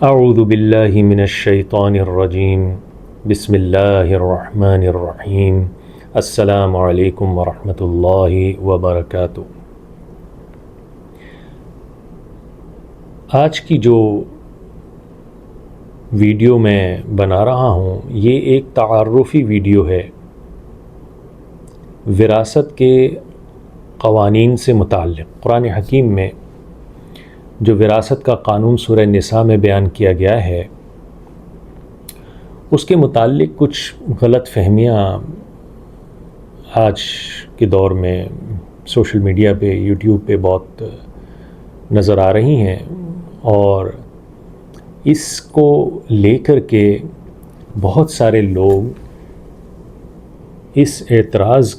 اعوذ باللہ من الشیطان الرجیم بسم اللہ الرحمن الرحیم السلام علیکم ورحمۃ اللہ وبرکاتہ۔ آج کی جو ویڈیو میں بنا رہا ہوں یہ ایک تعارفی ویڈیو ہے وراثت کے قوانین سے متعلق۔ قرآن حکیم میں جو وراثت کا قانون سورہ نساء میں بیان کیا گیا ہے اس کے متعلق کچھ غلط فہمیاں آج کے دور میں سوشل میڈیا پہ یوٹیوب پہ بہت نظر آ رہی ہیں، اور اس کو لے کر کے بہت سارے لوگ اس اعتراض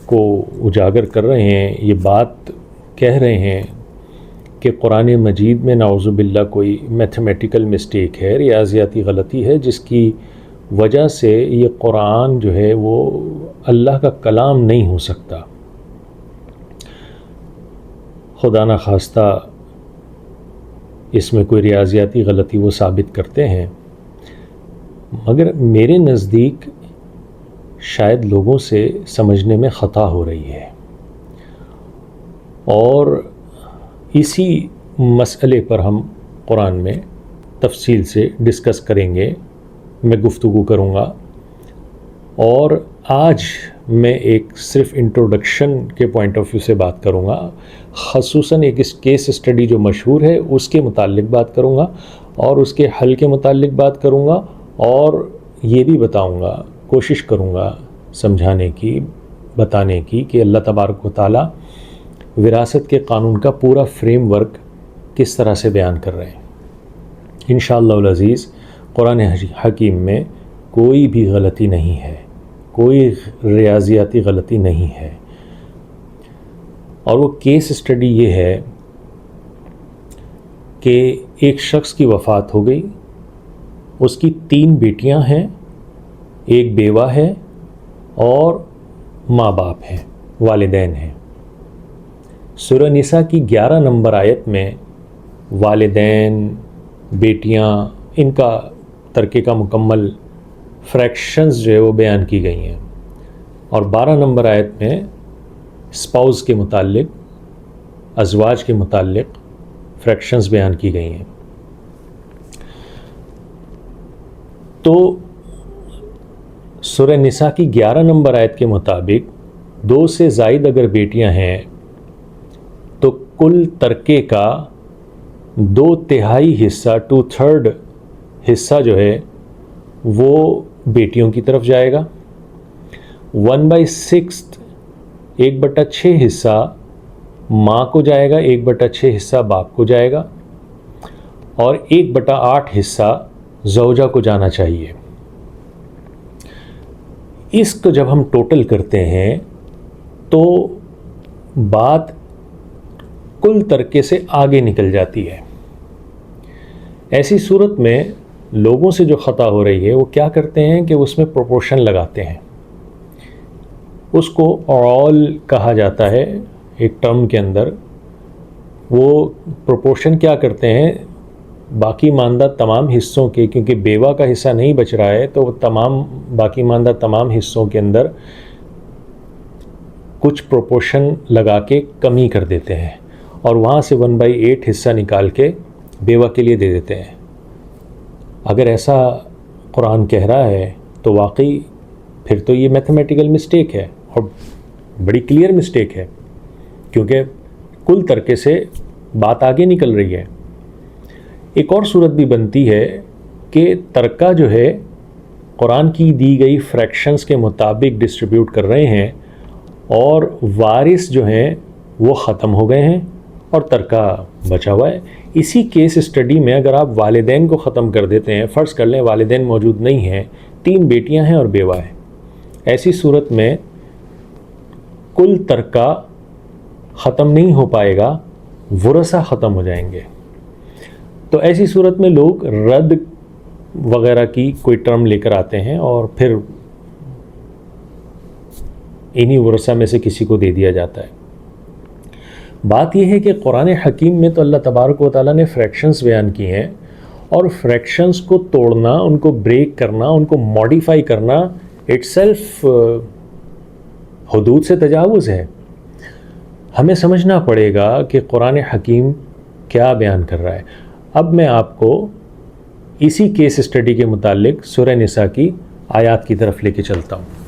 کو اجاگر کر رہے ہیں، یہ بات کہہ رہے ہیں کہ قرآن مجید میں نعوذ باللہ کوئی میتھمیٹیکل مسٹیک ہے، ریاضیاتی غلطی ہے، جس کی وجہ سے یہ قرآن جو ہے وہ اللہ کا کلام نہیں ہو سکتا۔ خدا نخواستہ اس میں کوئی ریاضیاتی غلطی وہ ثابت کرتے ہیں، مگر میرے نزدیک شاید لوگوں سے سمجھنے میں خطا ہو رہی ہے، اور اسی مسئلے پر ہم قرآن میں تفصیل سے ڈسکس کریں گے، میں گفتگو کروں گا۔ اور آج میں ایک صرف انٹروڈکشن کے پوائنٹ آف ویو سے بات کروں گا، خصوصاً ایک کیس اسٹڈی جو مشہور ہے اس کے متعلق بات کروں گا، اور اس کے حل کے متعلق بات کروں گا، اور یہ بھی بتاؤں گا، کوشش کروں گا سمجھانے کی، بتانے کی کہ اللہ تبارک و تعالیٰ وراثت کے قانون کا پورا فریم ورک کس طرح سے بیان کر رہے ہیں۔ انشاءاللہ العزیز قرآن حکیم میں کوئی بھی غلطی نہیں ہے، کوئی ریاضیاتی غلطی نہیں ہے، اور وہ کیس اسٹڈی یہ ہے کہ ایک شخص کی وفات ہو گئی، اس کی 3 بیٹیاں ہیں، ایک بیوہ ہے اور ماں باپ ہیں، والدین ہیں۔ سورہ نساء کی 11 نمبر آیت میں والدین، بیٹیاں، ان کا ترکے کا مکمل فریکشنز جو ہے وہ بیان کی گئی ہیں، اور 12 نمبر آیت میں اسپاؤز کے متعلق، ازواج کے متعلق فریکشنز بیان کی گئی ہیں۔ تو سورہ نساء کی 11 نمبر آیت کے مطابق 2 سے زائد اگر بیٹیاں ہیں تو کل ترکے کا 2/3 حصہ، 2/3 حصہ جو ہے وہ بیٹیوں کی طرف جائے گا، 1/6 1/6 حصہ ماں کو جائے گا، 1/6 حصہ باپ کو جائے گا، اور 1/8 حصہ زوجہ کو جانا چاہیے۔ اس کو جب ہم ٹوٹل کرتے ہیں تو بات کل ترکے سے آگے نکل جاتی ہے۔ ایسی صورت میں لوگوں سے جو خطا ہو رہی ہے وہ کیا کرتے ہیں کہ اس میں پروپورشن لگاتے ہیں، اس کو اورال کہا جاتا ہے ایک ٹرم کے اندر۔ وہ پروپورشن کیا کرتے ہیں، باقی ماندہ تمام حصوں کے، کیونکہ بیوہ کا حصہ نہیں بچ رہا ہے تو وہ تمام باقی ماندہ تمام حصوں کے اندر کچھ پروپورشن لگا کے کمی کر دیتے ہیں، اور وہاں سے 1/8 حصہ نکال کے بیوہ کے لیے دے دیتے ہیں۔ اگر ایسا قرآن کہہ رہا ہے تو واقعی پھر تو یہ میتھمیٹیکل مسٹیک ہے، اور بڑی کلیئر مسٹیک ہے، کیونکہ کل ترکے سے بات آگے نکل رہی ہے۔ ایک اور صورت بھی بنتی ہے کہ ترکہ جو ہے قرآن کی دی گئی فریکشنز کے مطابق ڈسٹریبیوٹ کر رہے ہیں، اور وارث جو ہیں وہ ختم ہو گئے ہیں اور ترکہ بچا ہوا ہے۔ اسی کیس اسٹڈی میں اگر آپ والدین کو ختم کر دیتے ہیں، فرض کر لیں والدین موجود نہیں ہیں، 3 بیٹیاں ہیں اور بیوہ ہے، ایسی صورت میں کل ترکہ ختم نہیں ہو پائے گا، ورثہ ختم ہو جائیں گے۔ تو ایسی صورت میں لوگ رد وغیرہ کی کوئی ٹرم لے کر آتے ہیں، اور پھر انہی ورثہ میں سے کسی کو دے دیا جاتا ہے۔ بات یہ ہے کہ قرآن حکیم میں تو اللہ تبارک و تعالیٰ نے فریکشنز بیان کی ہیں، اور فریکشنز کو توڑنا، ان کو بریک کرنا، ان کو ماڈیفائی کرنا اٹ سیلف حدود سے تجاوز ہے۔ ہمیں سمجھنا پڑے گا کہ قرآن حکیم کیا بیان کر رہا ہے۔ اب میں آپ کو اسی کیس اسٹڈی کے متعلق سورہ نساء کی آیات کی طرف لے کے چلتا ہوں۔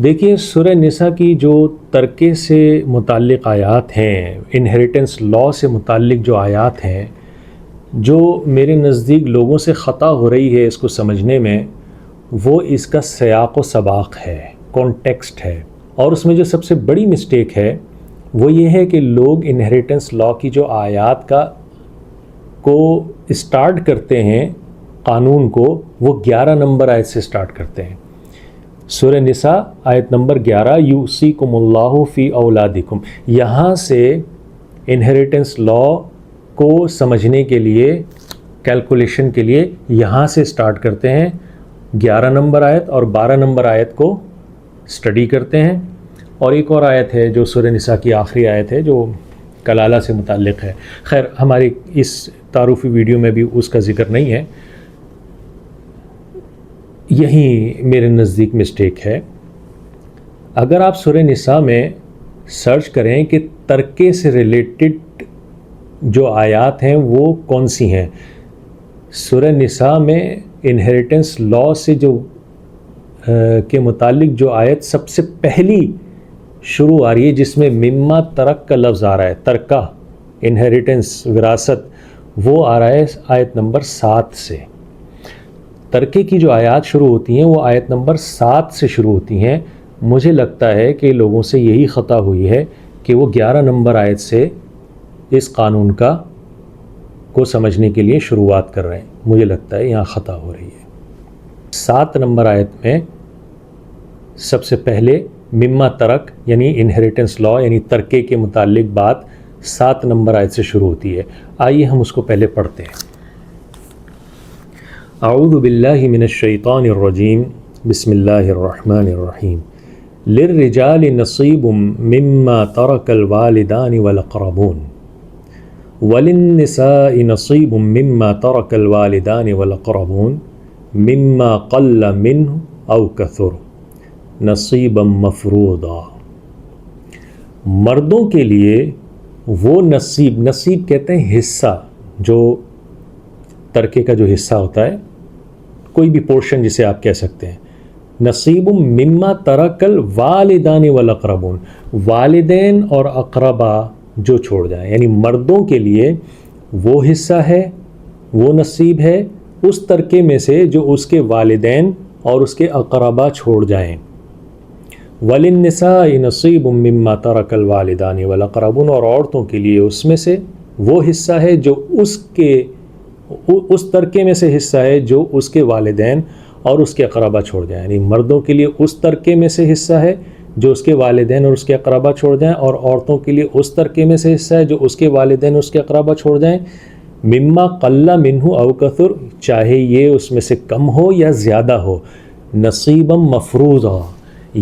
دیکھیے سورہ نساء کی جو ترکے سے متعلق آیات ہیں، انہیریٹنس لا سے متعلق جو آیات ہیں، جو میرے نزدیک لوگوں سے خطا ہو رہی ہے اس کو سمجھنے میں، وہ اس کا سیاق و سباق ہے، کانٹیکسٹ ہے۔ اور اس میں جو سب سے بڑی مسٹیک ہے وہ یہ ہے کہ لوگ انہیریٹنس لا کی جو آیات کو اسٹارٹ کرتے ہیں، قانون کو، وہ 11 نمبر آیت سے اسٹارٹ کرتے ہیں۔ سورہ نساء آیت نمبر 11، یوصیکم اللہ فی اولادکم، یہاں سے انہیریٹنس لا کو سمجھنے کے لیے، کیلکولیشن کے لیے یہاں سے اسٹارٹ کرتے ہیں، 11 نمبر آیت اور 12 نمبر آیت کو اسٹڈی کرتے ہیں۔ اور ایک اور آیت ہے جو سورہ نساء کی آخری آیت ہے جو کلالہ سے متعلق ہے، خیر ہماری اس تعارفی ویڈیو میں بھی اس کا ذکر نہیں ہے۔ یہی میرے نزدیک مسٹیک ہے۔ اگر آپ سورہ نساء میں سرچ کریں کہ ترکے سے ریلیٹڈ جو آیات ہیں وہ کون سی ہیں، سورہ نساء میں انہیریٹنس لا سے جو کے متعلق جو آیت سب سے پہلی شروع آ رہی ہے، جس میں مما ترک کا لفظ آ رہا ہے، ترکہ، انہیریٹنس، وراثت، وہ آ رہا ہے آیت نمبر 7 سے۔ ترکے کی جو آیات شروع ہوتی ہیں وہ آیت نمبر 7 سے شروع ہوتی ہیں۔ مجھے لگتا ہے کہ لوگوں سے یہی خطا ہوئی ہے کہ وہ 11 نمبر آیت سے اس قانون کو سمجھنے کے لیے شروعات کر رہے ہیں۔ مجھے لگتا ہے یہاں خطا ہو رہی ہے۔ 7 نمبر آیت میں سب سے پہلے مما ترک یعنی انہیریٹنس لا یعنی ترکے کے متعلق بات 7 نمبر آیت سے شروع ہوتی ہے۔ آئیے ہم اس کو پہلے پڑھتے ہیں۔ اعوذ باللہ من الشیطان الرجیم، بسم اللہ الرحمن الرحیم۔ للرجال نصیب مما ترک الوالدان والاقربون وللنساء نصیب مما ترک الوالدان والاقربون مما قل منه او کثر نصیبا مفروضا۔ مردوں کے لیے وہ نصیب کہتے ہیں حصہ، جو ترکے کا جو حصہ ہوتا ہے، کوئی بھی پورشن جسے آپ کہہ سکتے ہیں۔ نصیب مما ترک الوالدان والاقربون، والدین اور اقربا جو چھوڑ جائیں، یعنی مردوں کے لیے وہ حصہ ہے، وہ نصیب ہے اس ترکے میں سے جو اس کے والدین اور اس کے اقربا چھوڑ جائیں۔ وَلِلنِّسَاءِ نَصِيبٌ مِّمَّا تَرَكَ الْوَالِدَانِ وَالْأَقْرَبُونَ، اور عورتوں کے لیے اس میں سے وہ حصہ ہے جو اس ترکے میں سے حصہ ہے جو اس کے والدین اور اس کے اقربا چھوڑ جائیں، یعنی مردوں کے لیے اس ترکے میں سے حصہ ہے جو اس کے والدین اور اس کے اقربا چھوڑ جائیں، اور عورتوں کے لیے اس ترکے میں سے حصہ ہے جو اس کے والدین اور اس کے اقربا چھوڑ جائیں۔ مما قل منہ او کثر، چاہے یہ اس میں سے کم ہو یا زیادہ ہو۔ نصیبا مفروضا،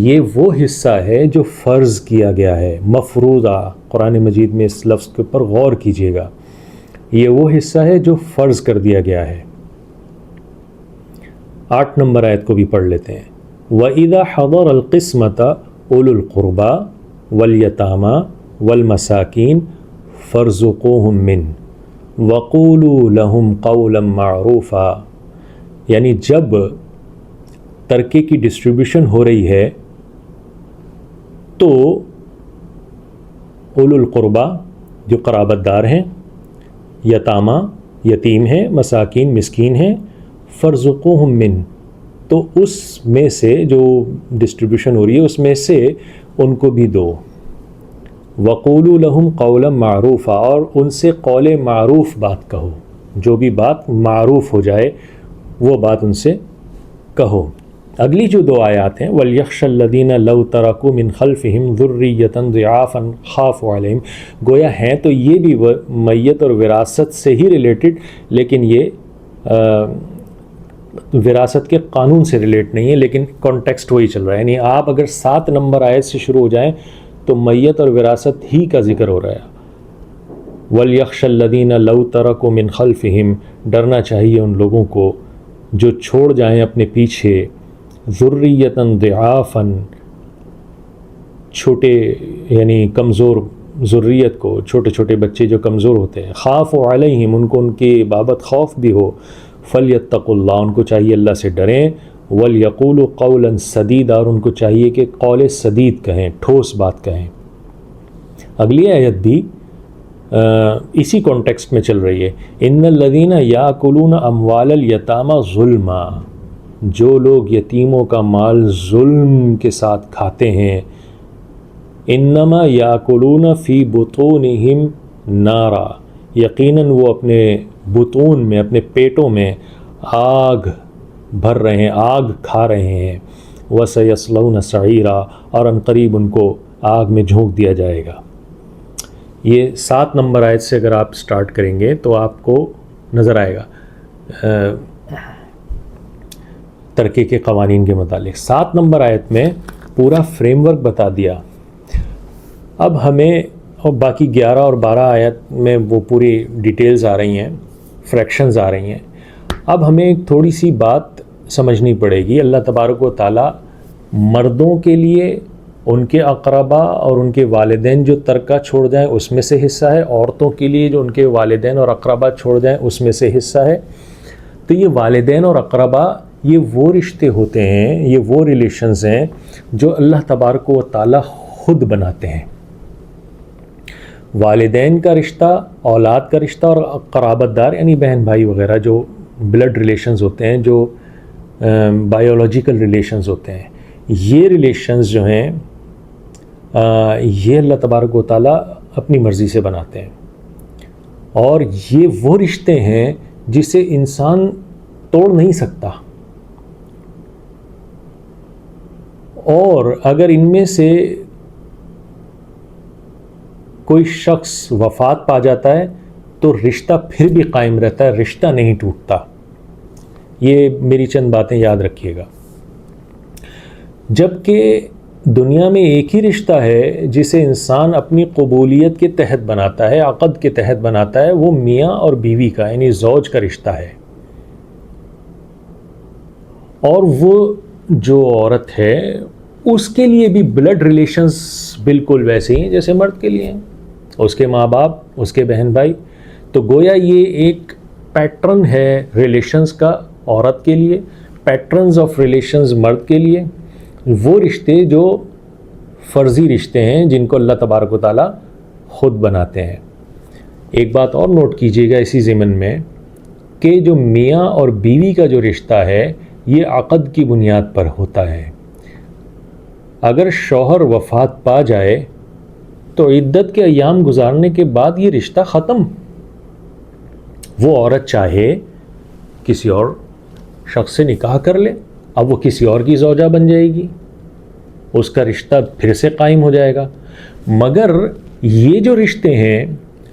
یہ وہ حصہ ہے جو فرض کیا گیا ہے۔ مفروضہ، قرآن مجید میں اس لفظ کے اوپر غور کیجیے گا، یہ وہ حصہ ہے جو فرض کر دیا گیا ہے۔ 8 نمبر آیت کو بھی پڑھ لیتے ہیں۔ وَإِذَا حَضَرَ الْقِسْمَةَ أُولُو الْقُرْبَى وَالْيَتَامَى وَالْمَسَاكِينَ فَارْزُقُوهُم مِّنْهُ وَقُولُوا لَهُمْ قَوْلًا مَّعْرُوفًا، یعنی جب ترکے کی ڈسٹریبیوشن ہو رہی ہے تو اولو القربہ جو قرابت دار ہیں، یتامہ یتیم ہیں، مساکین مسکین ہیں، فرزقوہم من، تو اس میں سے جو ڈسٹریبیوشن ہو رہی ہے اس میں سے ان کو بھی دو۔ وقولوا لہم قولا معروفا، اور ان سے قول معروف بات کہو، جو بھی بات معروف ہو جائے وہ بات ان سے کہو۔ اگلی جو 2 آیات ہیں، وَلْيَخْشَ الَّذِينَ لَوْ تَرَكُوا مِنْ خَلْفِهِمْ ذُرِّيَّةً ضِعَافًا خَافُوا عَلَيْهِمْ، گویا ہیں تو یہ بھی میت اور وراثت سے ہی ریلیٹڈ، لیکن یہ وراثت کے قانون سے ریلیٹ نہیں ہے، لیکن کانٹیکسٹ وہی چل رہا ہے۔ یعنی آپ اگر 7 نمبر آیت سے شروع ہو جائیں تو میت اور وراثت ہی کا ذکر ہو رہا ہے۔ وَلْيَخْشَ الَّذِينَ لَوْ تَرَكُوا مِنْ خَلْفِهِمْ، ڈرنا چاہیے ان لوگوں کو جو چھوڑ جائیں اپنے پیچھے ذُرِّيَّةً ضِعَافًا، چھوٹے یعنی کمزور ذریت کو، چھوٹے چھوٹے بچے جو کمزور ہوتے ہیں، خافوا علیہم، ان کو ان کی بابت خوف بھی ہو، فلیتقوا اللہ، ان کو چاہیے اللہ سے ڈریں، ولیقولوا قولا سدیدا، اور ان کو چاہیے کہ قول سدید کہیں، ٹھوس بات کہیں۔ اگلی آیت بھی اسی کانٹیکسٹ میں چل رہی ہے، ان الذین یاکلون اموال الیتامی ظلما، جو لوگ یتیموں کا مال ظلم کے ساتھ کھاتے ہیں، انما یاکلون فی بطونہم نارا، یقیناً وہ اپنے بطون میں، اپنے پیٹوں میں آگ بھر رہے ہیں، آگ کھا رہے ہیں، وسیصلون سعیرا، اور ان قریب ان کو آگ میں جھونک دیا جائے گا۔ یہ 7 نمبر آیت سے اگر آپ سٹارٹ کریں گے تو آپ کو نظر آئے گا ترکے کے قوانین کے متعلق۔ 7 نمبر آیت میں پورا فریم ورک بتا دیا۔ اب ہمیں، اور باقی 11 اور 12 آیت میں وہ پوری ڈیٹیلز آ رہی ہیں، فریکشنز آ رہی ہیں۔ اب ہمیں ایک تھوڑی سی بات سمجھنی پڑے گی۔ اللہ تبارک و تعالیٰ مردوں کے لیے ان کے اقربا اور ان کے والدین جو ترکہ چھوڑ جائیں اس میں سے حصہ ہے، عورتوں کے لیے جو ان کے والدین اور اقربا چھوڑ جائیں اس میں سے حصہ ہے۔ تو یہ والدین اور اقربا، یہ وہ رشتے ہوتے ہیں، یہ وہ ریلیشنز ہیں جو اللہ تبارک و تعالیٰ خود بناتے ہیں۔ والدین کا رشتہ، اولاد کا رشتہ، اور قرابت دار یعنی بہن بھائی وغیرہ جو بلڈ ریلیشنز ہوتے ہیں، جو بایولوجیکل ریلیشنز ہوتے ہیں، یہ ریلیشنز جو ہیں یہ اللہ تبارک و تعالیٰ اپنی مرضی سے بناتے ہیں، اور یہ وہ رشتے ہیں جسے انسان توڑ نہیں سکتا، اور اگر ان میں سے کوئی شخص وفات پا جاتا ہے تو رشتہ پھر بھی قائم رہتا ہے، رشتہ نہیں ٹوٹتا۔ یہ میری چند باتیں یاد رکھیے گا۔ جبکہ دنیا میں ایک ہی رشتہ ہے جسے انسان اپنی قبولیت کے تحت بناتا ہے، عقد کے تحت بناتا ہے، وہ میاں اور بیوی کا یعنی زوج کا رشتہ ہے، اور وہ جو عورت ہے اس کے لیے بھی بلڈ ریلیشنز بالکل ویسے ہی ہیں جیسے مرد کے لیے ہیں، اس کے ماں باپ، اس کے بہن بھائی۔ تو گویا یہ ایک پیٹرن ہے ریلیشنز کا عورت کے لیے، پیٹرنز آف ریلیشنز مرد کے لیے، وہ رشتے جو فرضی رشتے ہیں جن کو اللہ تبارک و تعالیٰ خود بناتے ہیں۔ ایک بات اور نوٹ کیجیے گا اسی ضمن میں کہ جو میاں اور بیوی کا جو رشتہ ہے یہ عقد کی بنیاد پر ہوتا ہے۔ اگر شوہر وفات پا جائے تو عدت کے ایام گزارنے کے بعد یہ رشتہ ختم۔ وہ عورت چاہے کسی اور شخص سے نکاح کر لے، اب وہ کسی اور کی زوجہ بن جائے گی، اس کا رشتہ پھر سے قائم ہو جائے گا۔ مگر یہ جو رشتے ہیں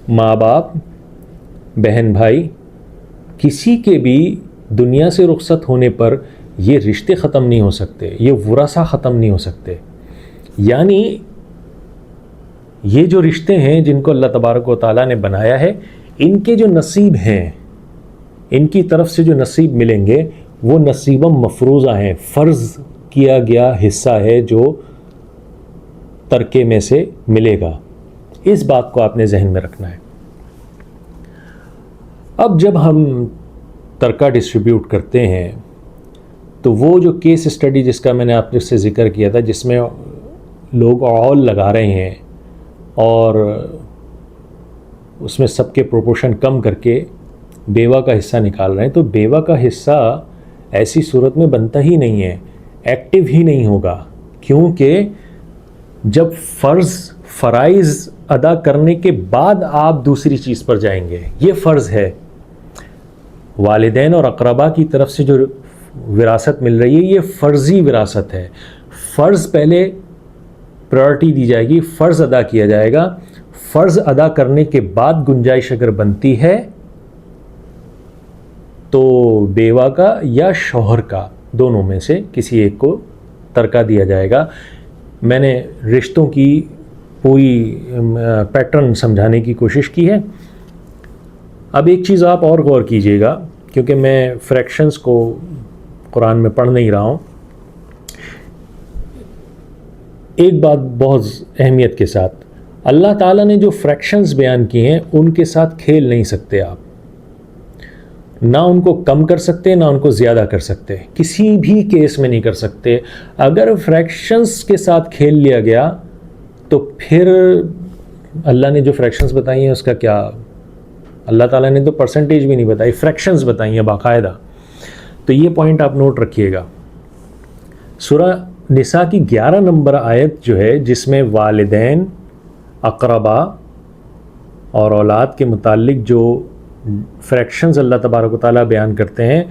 ماں باپ، بہن بھائی، کسی کے بھی دنیا سے رخصت ہونے پر یہ رشتے ختم نہیں ہو سکتے، یہ ورثہ ختم نہیں ہو سکتے۔ یعنی یہ جو رشتے ہیں جن کو اللہ تبارک و تعالیٰ نے بنایا ہے، ان کے جو نصیب ہیں، ان کی طرف سے جو نصیب ملیں گے وہ نصیبہ مفروضہ ہیں، فرض کیا گیا حصہ ہے جو ترکے میں سے ملے گا۔ اس بات کو آپ نے ذہن میں رکھنا ہے۔ اب جب ہم ترکہ ڈسٹریبیوٹ کرتے ہیں تو وہ جو کیس اسٹڈی جس کا میں نے آپ سے ذکر کیا تھا، جس میں لوگ اول لگا رہے ہیں اور اس میں سب کے پروپورشن کم کر کے بیوہ کا حصہ نکال رہے ہیں، تو بیوہ کا حصہ ایسی صورت میں بنتا ہی نہیں ہے، ایکٹیو ہی نہیں ہوگا، کیونکہ جب فرائض ادا کرنے کے بعد آپ دوسری چیز پر جائیں گے، یہ فرض ہے۔ والدین اور اقربا کی طرف سے جو وراثت مل رہی ہے یہ فرضی وراثت ہے، فرض پہلے پرائرٹی دی جائے گی، فرض ادا کیا جائے گا، فرض ادا کرنے کے بعد گنجائش اگر بنتی ہے تو بیوہ کا یا شوہر کا، دونوں میں سے کسی ایک کو ترکہ دیا جائے گا۔ میں نے رشتوں کی پوری پیٹرن سمجھانے کی کوشش کی ہے، اب ایک چیز آپ اور غور کیجئے گا، کیونکہ میں فریکشنز کو قرآن میں پڑھ نہیں رہا ہوں، ایک بات بہت اہمیت کے ساتھ، اللہ تعالیٰ نے جو فریکشنز بیان کی ہیں ان کے ساتھ کھیل نہیں سکتے آپ، نہ ان کو کم کر سکتے نہ ان کو زیادہ کر سکتے، کسی بھی کیس میں نہیں کر سکتے۔ اگر فریکشنز کے ساتھ کھیل لیا گیا تو پھر اللہ نے جو فریکشنز بتائی ہیں اس کا کیا؟ اللہ تعالیٰ نے تو پرسنٹیج بھی نہیں بتائی، فریکشنز بتائی ہیں باقاعدہ۔ تو یہ پوائنٹ آپ نوٹ رکھیے گا۔ سورہ نساء کی 11 نمبر آیت جو ہے، جس میں والدین، اقربا اور اولاد کے متعلق جو فریکشنز اللہ تبارک و تعالیٰ بیان کرتے ہیں،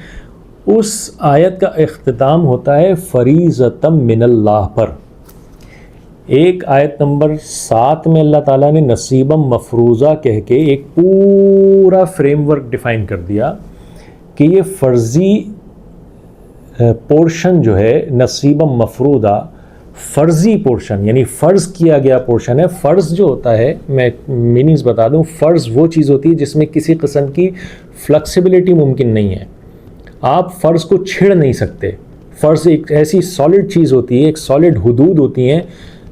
اس آیت کا اختتام ہوتا ہے فریضۃ من اللہ پر۔ ایک آیت نمبر 7 میں اللہ تعالیٰ نے نصیبا مفروضہ کہہ کے ایک پورا فریم ورک ڈیفائن کر دیا کہ یہ فرضی پورشن جو ہے نصیبا مفروضہ، فرضی پورشن یعنی فرض کیا گیا پورشن ہے۔ فرض جو ہوتا ہے، میں میننگز بتا دوں، فرض وہ چیز ہوتی ہے جس میں کسی قسم کی فلیکسیبلٹی ممکن نہیں ہے، آپ فرض کو چھیڑ نہیں سکتے۔ فرض ایک ایسی سالڈ چیز ہوتی ہے، ایک سالڈ حدود ہوتی ہیں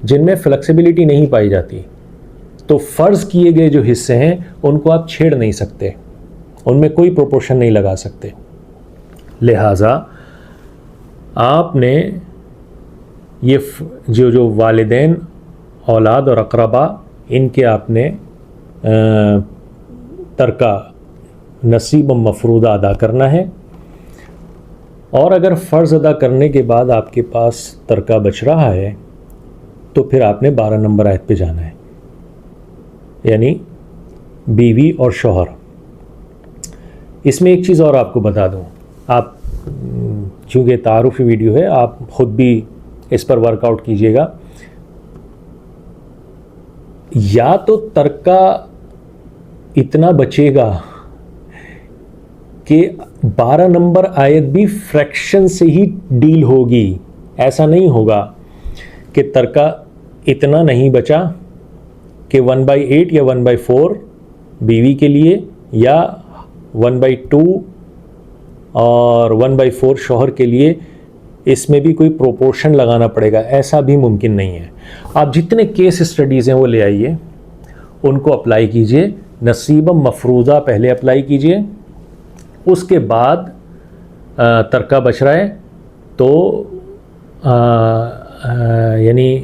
جن میں فلیکسیبلٹی نہیں پائی جاتی۔ تو فرض کیے گئے جو حصے ہیں ان کو آپ چھیڑ نہیں سکتے، ان میں کوئی پروپورشن نہیں لگا سکتے۔ لہٰذا آپ نے یہ جو والدین، اولاد اور اقربا، ان کے آپ نے ترکہ نصیب مفروضہ ادا کرنا ہے، اور اگر فرض ادا کرنے کے بعد آپ کے پاس ترکہ بچ رہا ہے تو پھر آپ نے 12 نمبر آیت پہ جانا ہے، یعنی بیوی اور شوہر۔ اس میں ایک چیز اور آپ کو بتا دوں، آپ چونکہ تعارفی ویڈیو ہے، آپ خود بھی اس پر ورک آؤٹ کیجئے گا۔ یا تو ترکہ اتنا بچے گا کہ 12 نمبر آیت بھی فریکشن سے ہی ڈیل ہوگی، ایسا نہیں ہوگا کہ ترکہ اتنا نہیں بچا کہ 1/8 یا 1/4 بیوی کے لیے، یا 1/2 اور 1/4 شوہر کے لیے، اس میں بھی کوئی پروپورشن لگانا پڑے گا، ایسا بھی ممکن نہیں ہے۔ آپ جتنے کیس اسٹڈیز ہیں وہ لے آئیے، ان کو اپلائی کیجئے، نصیب مفروضہ پہلے اپلائی کیجئے، اس کے بعد ترکہ بچ رہا ہے تو یعنی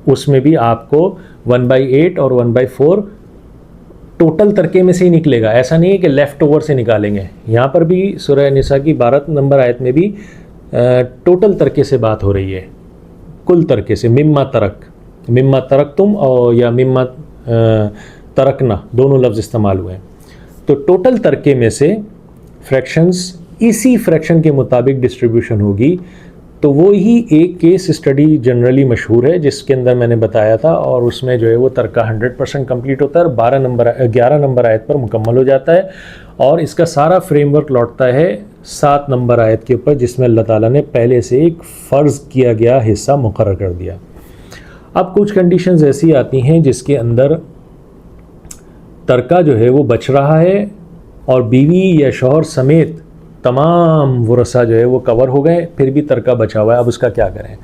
اس میں بھی آپ کو 1/8 اور 1/4 ٹوٹل ترکے میں سے ہی نکلے گا، ایسا نہیں ہے کہ لیفٹ اوور سے نکالیں گے۔ یہاں پر بھی سورہ نساء کی 12 نمبر آیت میں بھی ٹوٹل ترکے سے بات ہو رہی ہے، کل ترکے سے، مما ترکتم اور یا مما ترکنا، دونوں لفظ استعمال ہوئے ہیں۔ تو ٹوٹل ترکے میں سے فریکشنز اسی فریکشن کے مطابق ڈسٹریبیوشن ہوگی۔ تو وہی ایک کیس اسٹڈی جنرلی مشہور ہے جس کے اندر میں نے بتایا تھا، اور اس میں جو ہے وہ ترکہ 100% کمپلیٹ ہوتا ہے اور 11 نمبر آیت پر مکمل ہو جاتا ہے، اور اس کا سارا فریم ورک لوٹتا ہے 7 نمبر آیت کے اوپر، جس میں اللہ تعالیٰ نے پہلے سے ایک فرض کیا گیا حصہ مقرر کر دیا۔ اب کچھ کنڈیشنز ایسی آتی ہیں جس کے اندر ترکہ جو ہے وہ بچ رہا ہے اور بیوی یا شوہر سمیت تمام ورثہ جو ہے وہ کور ہو گئے، پھر بھی ترکہ بچا ہوا ہے، اب اس کا کیا کریں؟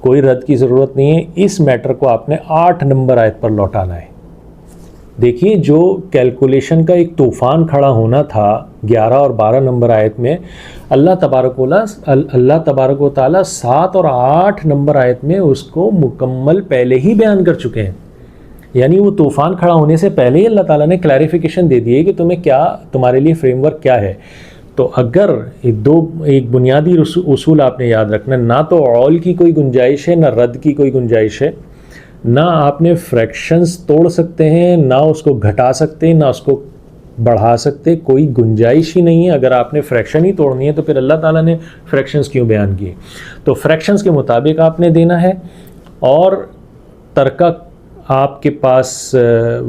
کوئی رد کی ضرورت نہیں ہے، اس میٹر کو آپ نے 8 نمبر آیت پر لوٹانا ہے۔ دیکھیے، جو کیلکولیشن کا ایک طوفان کھڑا ہونا تھا 11 اور 12 نمبر آیت میں، اللہ تبارک و تعالیٰ 7 اور 8 نمبر آیت میں اس کو مکمل پہلے ہی بیان کر چکے ہیں۔ یعنی وہ طوفان کھڑا ہونے سے پہلے ہی اللہ تعالیٰ نے کلیریفیکیشن دے دی ہے کہ تمہارے لیے فریم ورک کیا ہے۔ تو اگر ایک بنیادی اصول آپ نے یاد رکھنا، نہ تو عول کی کوئی گنجائش ہے، نہ رد کی کوئی گنجائش ہے، نہ آپ نے فریکشنز توڑ سکتے ہیں، نہ اس کو گھٹا سکتے ہیں، نہ اس کو بڑھا سکتے، کوئی گنجائش ہی نہیں ہے۔ اگر آپ نے فریکشن ہی توڑنی ہے تو پھر اللہ تعالیٰ نے فریکشنز کیوں بیان کیے؟ تو فریکشنز کے مطابق آپ نے دینا ہے، اور ترکہ آپ کے پاس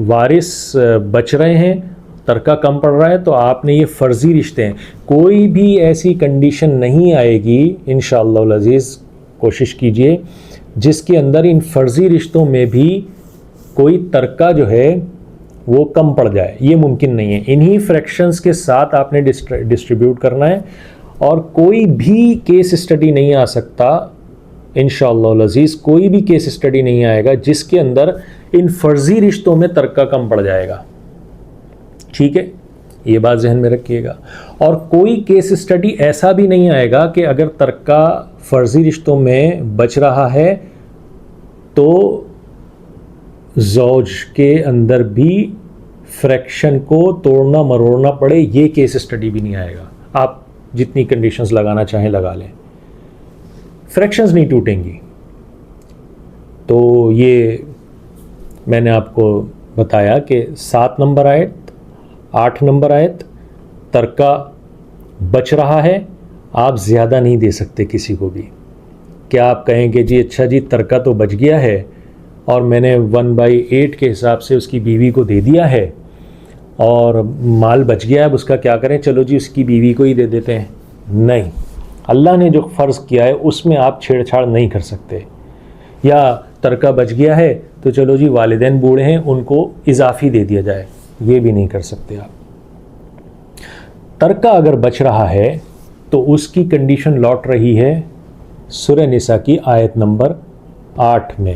وارث بچ رہے ہیں، ترکہ کم پڑ رہا ہے، تو آپ نے یہ فرضی رشتے ہیں، کوئی بھی ایسی کنڈیشن نہیں آئے گی انشاءاللہ العزیز، کوشش کیجئے، جس کے اندر ان فرضی رشتوں میں بھی کوئی ترکہ جو ہے وہ کم پڑ جائے، یہ ممکن نہیں ہے. انہی فریکشنز کے ساتھ آپ نے ڈسٹریبیوٹ کرنا ہے، اور کوئی بھی کیس اسٹڈی نہیں آ سکتا انشاءاللہ العزیز، کوئی بھی کیس اسٹڈی نہیں آئے گا جس کے اندر ان فرضی رشتوں میں ترکہ کم پڑ جائے گا. ٹھیک ہے، یہ بات ذہن میں رکھیے گا. اور کوئی کیس اسٹڈی ایسا بھی نہیں آئے گا کہ اگر ترکہ فرضی رشتوں میں بچ رہا ہے تو زوج کے اندر بھی فریکشن کو توڑنا مروڑنا پڑے، یہ کیس اسٹڈی بھی نہیں آئے گا. آپ جتنی کنڈیشنز لگانا چاہیں لگا لیں، فریکشنز نہیں ٹوٹیں گی. تو یہ میں نے آپ کو بتایا کہ 7 نمبر آیت، 8 نمبر آیت، ترکہ بچ رہا ہے، آپ زیادہ نہیں دے سکتے کسی کو بھی. کیا آپ کہیں کہ جی اچھا جی ترکہ تو بچ گیا ہے اور میں نے 1/8 کے حساب سے اس کی بیوی کو دے دیا ہے اور مال بچ گیا ہے، اب اس کا کیا کریں، چلو جی اس کی بیوی کو ہی دے دیتے ہیں. نہیں، اللہ نے جو فرض کیا ہے اس میں آپ چھیڑ چھاڑ نہیں کر سکتے. یا ترکہ بچ گیا ہے تو چلو جی والدین بوڑھے ہیں ان کو اضافی دے دیا جائے، یہ بھی نہیں کر سکتے آپ. ترکہ اگر بچ رہا ہے تو اس کی کنڈیشن لوٹ رہی ہے سورہ نساء کی آیت نمبر 8 میں.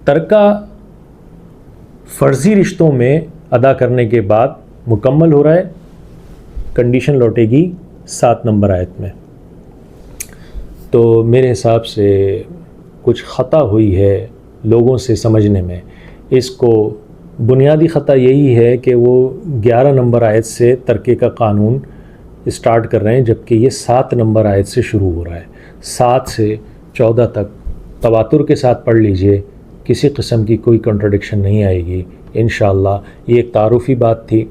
ترکہ فرضی رشتوں میں ادا کرنے کے بعد مکمل ہو رہا ہے، کنڈیشن لوٹے گی 7 نمبر آیت میں. تو میرے حساب سے کچھ خطا ہوئی ہے لوگوں سے سمجھنے میں. اس کو بنیادی خطا یہی ہے کہ وہ 11 نمبر آیت سے ترکے کا قانون اسٹارٹ کر رہے ہیں، جبکہ یہ 7 نمبر آیت سے شروع ہو رہا ہے. 7 سے 14 تک تواتر کے ساتھ پڑھ لیجئے، کسی قسم کی کوئی کنٹرڈکشن نہیں آئے گی انشاءاللہ. یہ ایک تعارفی بات تھی.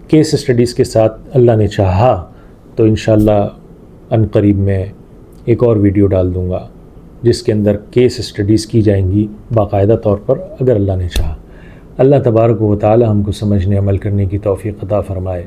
کیس اسٹڈیز کے ساتھ اللہ نے چاہا تو انشاءاللہ ان قریب میں ایک اور ویڈیو ڈال دوں گا جس کے اندر کیس اسٹڈیز کی جائیں گی باقاعدہ طور پر، اگر اللہ نے چاہا. اللہ تبارک و تعالی ہم کو سمجھنے عمل کرنے کی توفیق عطا فرمائے.